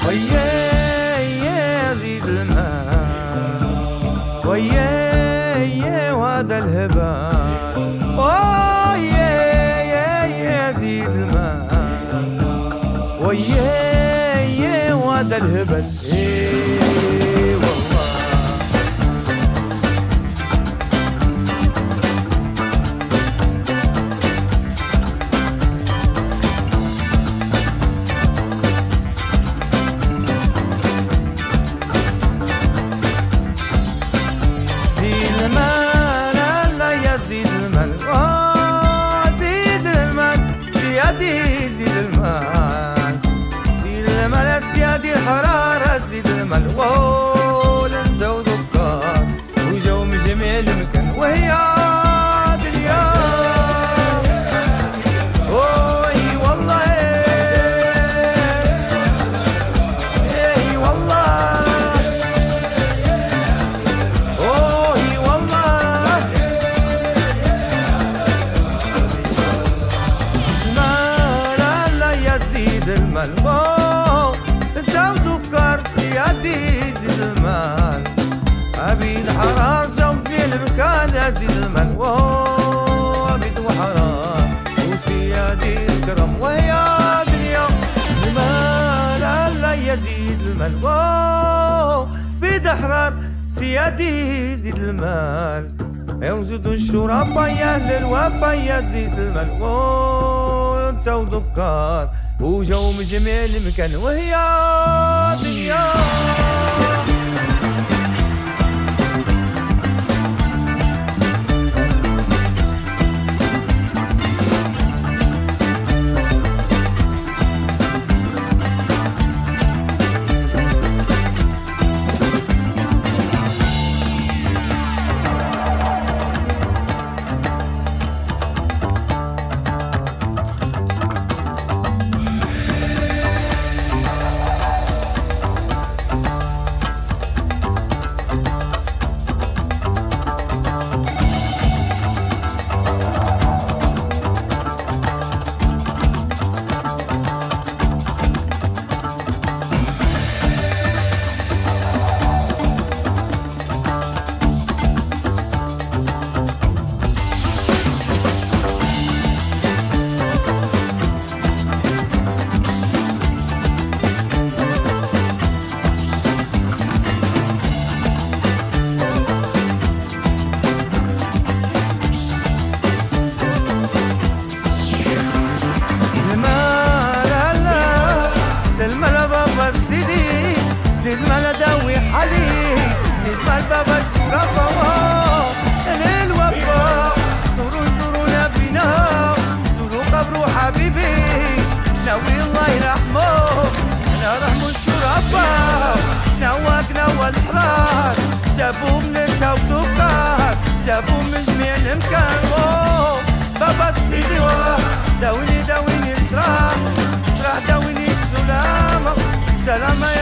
ويا زيد المال ويا وهذا الهبال ويا زيد المال ويا وهذا الهبل زيد المال سيادي الحرارة زيد المال ولا انت وذكر وجو من جميع المكان وهي دنيا وي والله اي والله وي والله زيد المال انت وذكر سيادي زيد المال عبيد حرام جنب في المكان زيد المال عبيد وحرام وسيادي الكرم وهي دنيا المال لا يزيد المال بيد حرام سيادي زيد المال يوجد الشرفاء يا اهل الوفا يا زيد المال انت وذكر وجو من جميع المكان وهي دنيا زيد المال داوي حالي زيد المال بابا الشرفا الوفا زورونا بينا زوروا قبرو حبيبي ناوي الله يرحمه انا رحمو الشرفا نواك نوى الحراس جابوه من التوتوكات جابوه من جميع المكان بابا سيدي داويني شراح داويني السلامة سلامة